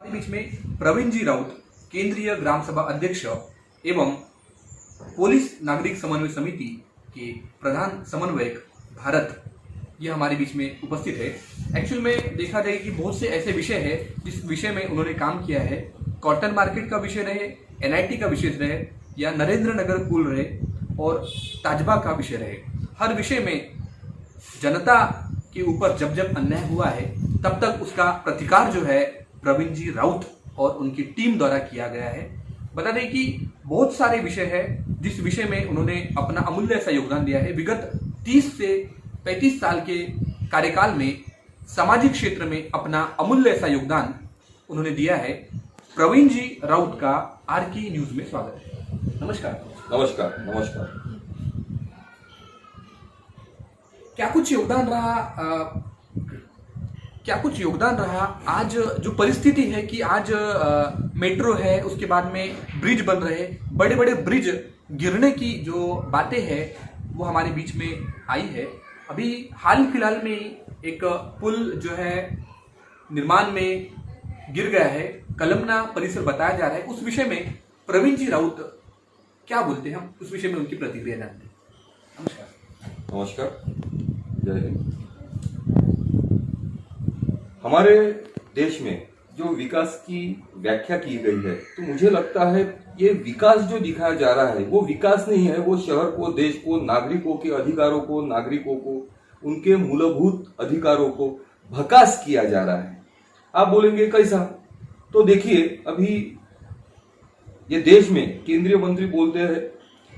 बीच में प्रवीण जी राउत, केंद्रीय ग्राम सभा अध्यक्ष एवं पुलिस नागरिक समन्वय समिति के प्रधान समन्वयक भारत, ये हमारे बीच में उपस्थित है। एक्चुअल में देखा जाए कि बहुत से ऐसे विषय है जिस विषय में उन्होंने काम किया है। कॉटन मार्केट का विषय रहे, एनआईटी का विषय रहे या नरेंद्र नगर पुल रहे और ताजबा का विषय रहे, हर विषय में जनता के ऊपर जब जब अन्याय हुआ है तब तक उसका प्रतिकार जो है प्रवीण जी राउत और उनकी टीम द्वारा किया गया है। बता दें कि बहुत सारे विषय है जिस विषय में उन्होंने अपना अमूल्य सा योगदान दिया है। विगत 30 से 35 साल के कार्यकाल में सामाजिक क्षेत्र में अपना अमूल्य सा योगदान उन्होंने दिया है। प्रवीण जी राउत का आरके न्यूज में स्वागत है। नमस्कार। नमस्कार। नमस्कार। क्या कुछ योगदान रहा आज जो परिस्थिति है कि आज मेट्रो है, उसके बाद में ब्रिज बन रहे, बड़े बड़े ब्रिज गिरने की जो बातें हैं वो हमारे बीच में आई है। अभी हाल फिलहाल में एक पुल जो है निर्माण में गिर गया है, कलमना परिसर बताया जा रहा है। उस विषय में प्रवीण जी राउत क्या बोलते हैं, हम उस विषय में उनकी प्रतिक्रिया जानते हैं। नमस्कार। नमस्कार, जय हिंद। हमारे देश में जो विकास की व्याख्या की गई है, तो मुझे लगता है ये विकास जो दिखाया जा रहा है वो विकास नहीं है, वो शहर को, देश को, नागरिकों के अधिकारों को, नागरिकों को, उनके मूलभूत अधिकारों को भकास किया जा रहा है। आप बोलेंगे कैसा? तो देखिए, अभी ये देश में केंद्रीय मंत्री बोलते हैं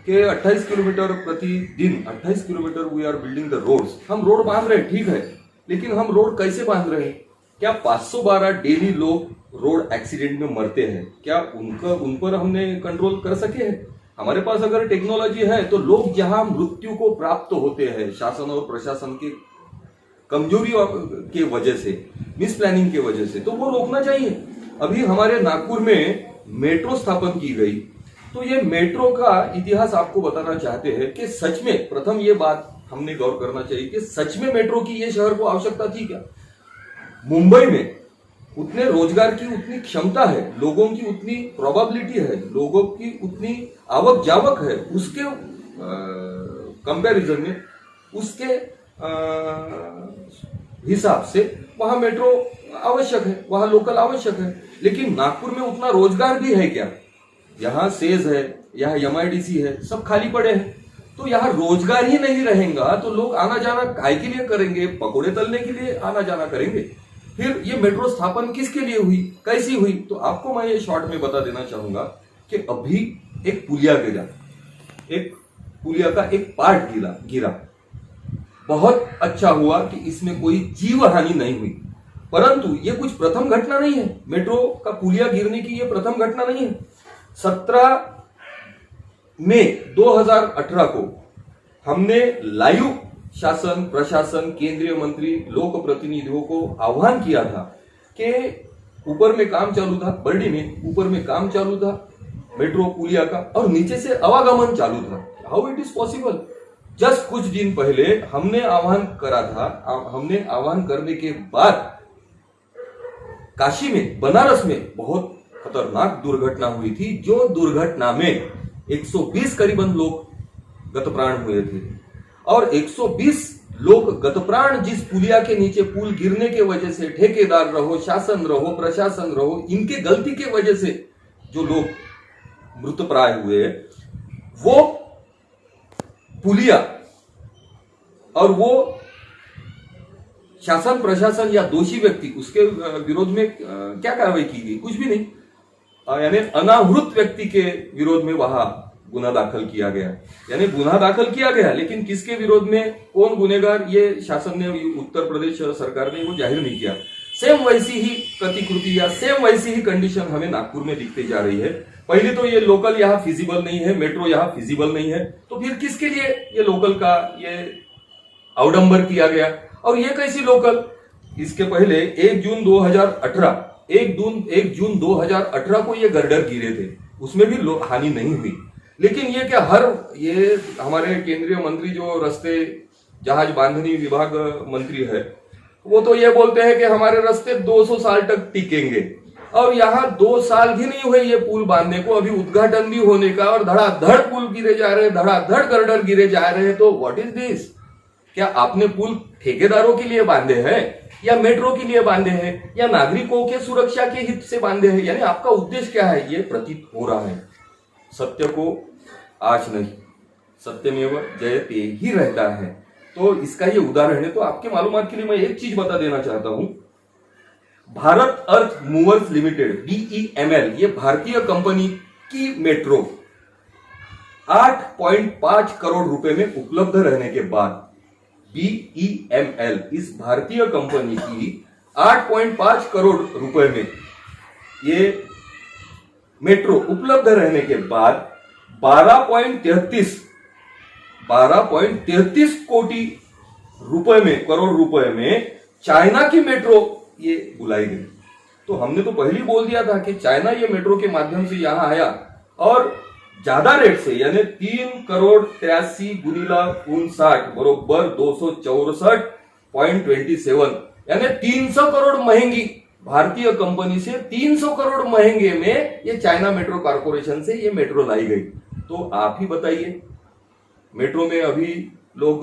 कि 28 किलोमीटर प्रतिदिन, 28 kilometre we are building the roads. हम रोड बांध रहे हैं, ठीक है, लेकिन हम रोड कैसे बांध रहे हैं? क्या 512 डेली लोग रोड एक्सीडेंट में मरते हैं, क्या उन पर हमने कंट्रोल कर सके हैं? हमारे पास अगर टेक्नोलॉजी है तो लोग जहां मृत्यु को प्राप्त होते हैं शासन और प्रशासन के कमजोरी के वजह से, मिस प्लानिंग के वजह से, तो वो रोकना चाहिए। अभी हमारे नागपुर में मेट्रो स्थापन की गई, तो ये मेट्रो का इतिहास आपको बताना चाहते हैं कि सच में, प्रथम ये बात हमने गौर करना चाहिए कि सच में मेट्रो की ये शहर को आवश्यकता थी क्या? मुंबई में उतने रोजगार की उतनी क्षमता है, लोगों की उतनी प्रोबेबिलिटी है, लोगों की उतनी आवक जावक है, उसके कंपैरिजन में, उसके हिसाब से वहां मेट्रो आवश्यक है, वहां लोकल आवश्यक है। लेकिन नागपुर में उतना रोजगार भी है क्या? यहाँ सेज है, यहाँ एमआईडीसी है, सब खाली पड़े हैं। तो यहाँ रोजगार ही नहीं रहेगा तो लोग आना जाना काय के लिए करेंगे? पकोड़े तलने के लिए आना जाना करेंगे। फिर ये मेट्रो स्थापन किसके लिए हुई, कैसी हुई? तो आपको मैं ये शॉर्ट में बता देना चाहूंगा कि अभी एक पुलिया गिरा, एक पुलिया का एक पार्ट गिरा। बहुत अच्छा हुआ कि इसमें कोई जीव हानि नहीं हुई, परंतु ये कुछ प्रथम घटना नहीं है। मेट्रो का पुलिया गिरने की ये प्रथम घटना नहीं है। 17 मई 2018 को हमने लाइव शासन, प्रशासन, केंद्रीय मंत्री, लोक प्रतिनिधियों को आह्वान किया था कि ऊपर में काम चालू था, बर्डी में ऊपर में काम चालू था मेट्रो पुलिया का, और नीचे से आवागमन चालू था। How it is possible? Just कुछ दिन पहले हमने आह्वान करा था। हमने आह्वान करने के बाद काशी में, बनारस में बहुत खतरनाक दुर्घटना हुई थी, जो दुर्घटना में 120 करीबन लोग गतप्राण हुए थे। और 120 लोग गतप्राण जिस पुलिया के नीचे, पुल गिरने के वजह से, ठेकेदार रहो, शासन रहो, प्रशासन रहो, इनके गलती के वजह से जो लोग मृतप्राय हुए, वो पुलिया और वो शासन, प्रशासन या दोषी व्यक्ति, उसके विरोध में क्या कार्रवाई की गई? कुछ भी नहीं। यानी अनावृत व्यक्ति के विरोध में वहां गुना दाखल किया गया, यानी गुना दाखल किया गया, लेकिन किसके विरोध में, कौन गुनेगार, ये शासन ने, उत्तर प्रदेश सरकार ने वो जाहिर नहीं किया। सेम वैसी ही प्रतिकृति या सेम वैसी ही कंडीशन हमें नागपुर में दिखती जा रही है। पहले तो ये लोकल यहाँ फिजिबल नहीं है, मेट्रो यहाँ फिजिबल नहीं है, तो फिर किसके लिए ये लोकल का ये अवडंबर किया गया? और ये कैसी लोकल? इसके पहले 1 जून 2018 को ये गर्डर गिरे थे, उसमें भी हानि नहीं हुई। लेकिन ये क्या ये हमारे केंद्रीय मंत्री जो रस्ते जहाज बांधनी विभाग मंत्री है, वो तो ये बोलते हैं कि हमारे रास्ते 200 साल तक टिकेंगे। और यहाँ 2 साल भी नहीं हुए ये पुल बांधने को, अभी उद्घाटन भी होने का, और धड़ाधड़ पुल गिरे जा रहे हैं, धड़ाधड़ गर्डर गिरे जा रहे हैं। तो व्हाट इज दिस? क्या आपने पुल ठेकेदारों के लिए बांधे हैं, या मेट्रो के लिए बांधे हैं, या नागरिकों के सुरक्षा के हित से बांधे हैं? यानी आपका उद्देश्य क्या है, ये प्रतीत हो रहा है। सत्य को आज नहीं, सत्यमेव जयते ही रहता है। तो इसका ये उदाहरण है। तो आपके मालूमात के लिए मैं एक चीज बता देना चाहता हूं। भारत अर्थ मूवर्स लिमिटेड BEML, ये भारतीय कंपनी की मेट्रो 8.5 करोड़ रुपए में उपलब्ध रहने के बाद, BEML इस भारतीय कंपनी की 8.5 करोड़ रुपए में ये मेट्रो उपलब्ध रहने के बाद 12.33 करोड़ रुपए में चाइना की मेट्रो ये बुलाई गई। तो हमने तो पहले ही बोल दिया था कि चाइना ये मेट्रो के माध्यम से यहां आया और ज्यादा रेट से, यानी 3 करोड़ 83 गुणिला 59 बरोबर 264.27, यानी 300 करोड़ महंगी भारतीय कंपनी से 300 करोड़ महंगे में ये चाइना मेट्रो कॉर्पोरेशन से ये मेट्रो लाई गई। तो आप ही बताइए, मेट्रो में अभी लोग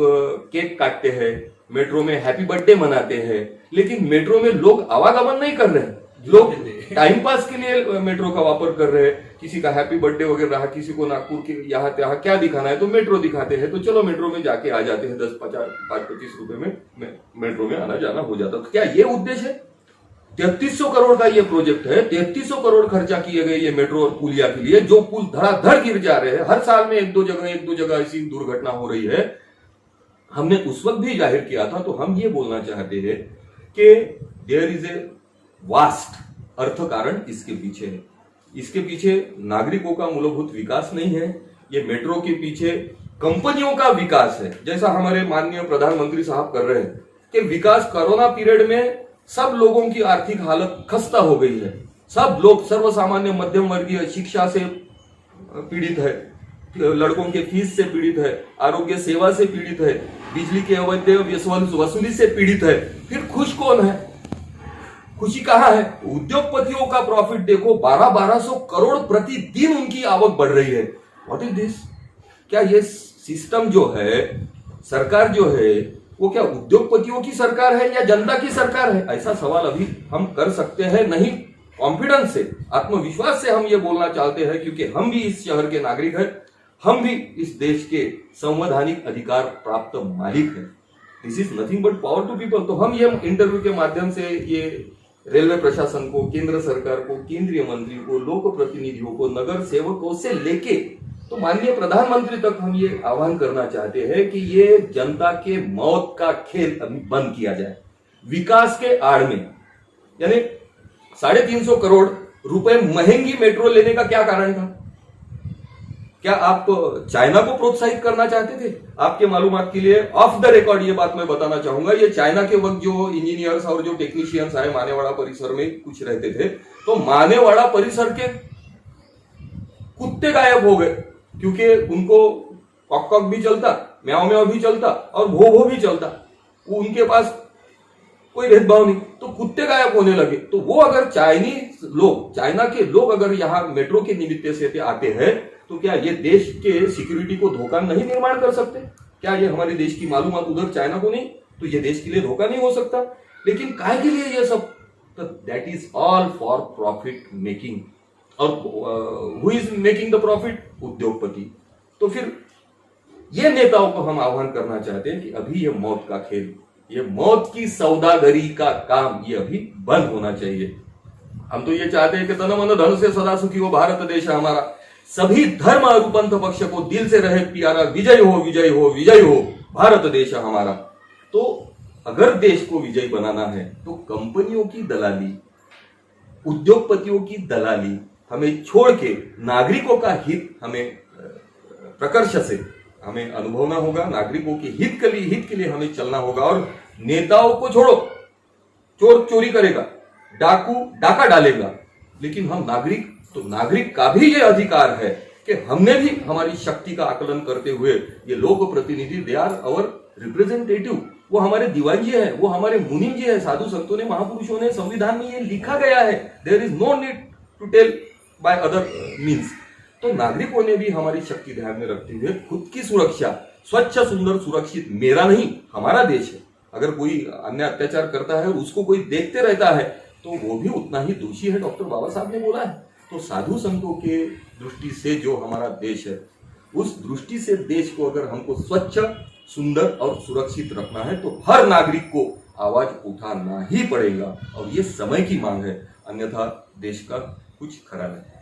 केक काटते हैं, मेट्रो में हैप्पी बर्थडे मनाते हैं, लेकिन मेट्रो में लोग आवागमन नहीं कर रहे हैं। लोग टाइम पास के लिए मेट्रो का वापर कर रहे हैं। किसी का हैप्पी बर्थडे वगैरह रहा, किसी को नागपुर के यहाँ त्यहाँ क्या दिखाना है तो मेट्रो दिखाते हैं, तो चलो मेट्रो में जाके आ जाते हैं। 10-25 रुपए में मेट्रो में आना जाना हो जाता। तो क्या ये उद्देश्य है? 3300 करोड़ का ये प्रोजेक्ट है, 3300 करोड़ खर्चा किए गए ये मेट्रो और पुलिया के लिए, जो पुल धड़ाधड़ गिर जा रहे हैं। हर साल में एक दो जगह ऐसी दुर्घटना हो रही है। हमने उस वक्त भी जाहिर किया था। तो हम ये बोलना चाहते हैं कि देयर इज ए वास्ट अर्थ कारण इसके पीछे है। इसके पीछे नागरिकों का मूलभूत विकास नहीं है, ये मेट्रो के पीछे कंपनियों का विकास है। जैसा हमारे माननीय प्रधानमंत्री साहब कर रहे हैं कि विकास कोरोना पीरियड में सब लोगों की आर्थिक हालत खस्ता हो गई है। सब लोग सर्वसामान्य मध्यम वर्गीय शिक्षा से पीड़ित है, लड़कों के फीस से पीड़ित है, आरोग्य सेवा से पीड़ित है, बिजली के अवैध वसूली से पीड़ित है। फिर खुश कौन है? खुशी कहां है? उद्योगपतियों का प्रॉफिट देखो, 1200 करोड़ प्रतिदिन उनकी आवक बढ़ रही है। What is this? क्या ये सिस्टम जो है, सरकार जो है, वो क्या उद्योगपतियों की सरकार है या जनता की सरकार है? ऐसा सवाल अभी हम कर सकते हैं नहीं। कॉन्फिडेंस से, आत्मविश्वास से हम ये बोलना चाहते हैं, क्योंकि हम भी इस शहर के नागरिक हैं, हम भी इस देश के संवैधानिक अधिकार प्राप्त मालिक हैं। This is nothing but power to people. तो हम ये इंटरव्यू के माध्यम से ये रेलवे प्रशासन को, केंद्र सरकार को, केंद्रीय मंत्री को, लोक प्रतिनिधियों को, नगर सेवकों से लेके तो माननीय प्रधानमंत्री तक हम ये आह्वान करना चाहते हैं कि ये जनता के मौत का खेल अभी बंद किया जाए। विकास के आड़ में, यानी 350 करोड़ रुपए महंगी मेट्रो लेने का क्या कारण था? क्या आप चाइना को प्रोत्साहित करना चाहते थे? आपके मालूमात के लिए ऑफ द रिकॉर्ड ये बात मैं बताना चाहूंगा, ये चाइना के वक्त जो इंजीनियर्स और जो टेक्नीशियंस आए मानेवाड़ा परिसर में कुछ रहते थे, तो मानेवाड़ा परिसर के कुत्ते गायब हो गए, क्योंकि उनको कॉक कॉक भी चलता, म्याओ म्याओ भी चलता और भो भो भी चलता। वो उनके पास कोई भेदभाव नहीं, तो कुत्ते गायब होने लगे। तो वो अगर चाइनीज लोग, चाइना के लोग अगर यहाँ मेट्रो के निमित्त से आते हैं, तो क्या ये देश के सिक्योरिटी को धोखा नहीं निर्माण कर सकते? क्या ये हमारे देश की मालूमात उधर चाइना को नहीं, तो ये देश के लिए धोखा नहीं हो सकता? लेकिन काय के लिए ये सब? तो that is all for profit making. और who is making the profit? उद्योगपति। तो फिर ये नेताओं को हम आह्वान करना चाहते हैं कि अभी ये मौत का खेल, ये मौत की सौदागरी का काम ये अभी बंद होना चाहिए। हम तो ये चाहते हैं कि तन मन धन से सदा सुखी हो भारत देश हमारा, सभी धर्म और पंथ पक्ष को दिल से रहे प्यारा, विजय हो विजय हो विजय हो भारत देश हमारा। तो अगर देश को विजय बनाना है तो कंपनियों की दलाली, उद्योगपतियों की दलाली हमें छोड़ के नागरिकों का हित हमें प्रकर्ष से हमें अनुभवना होगा। नागरिकों के हित के लिए हमें चलना होगा। और नेताओं को छोड़ो, चोर चोरी करेगा, डाकू डाका डालेगा, लेकिन हम नागरिक, तो नागरिक का भी ये अधिकार है कि हमने भी हमारी शक्ति का आकलन करते हुए ये लोक प्रतिनिधि, दे आर आवर रिप्रेजेंटेटिव, वो हमारे दीवान जी हैं, वो हमारे मुनिम जी हैं, साधु संतों ने, महापुरुषों ने, संविधान में ये लिखा गया है। There is no need to tell by other means. तो नागरिकों ने भी हमारी शक्ति ध्यान में रखते हुए खुद की सुरक्षा, स्वच्छ सुंदर सुरक्षित, मेरा नहीं हमारा देश है, अगर कोई अन्य अत्याचार करता है और उसको कोई देखते रहता है तो वो भी उतना ही दोषी है, डॉक्टर बाबा साहब ने बोला है। तो साधु संतों के दृष्टि से जो हमारा देश है, उस दृष्टि से देश को अगर हमको स्वच्छ, सुंदर और सुरक्षित रखना है तो हर नागरिक को आवाज उठाना ही पड़ेगा, और ये समय की मांग है, अन्यथा देश का कुछ खरा नहीं।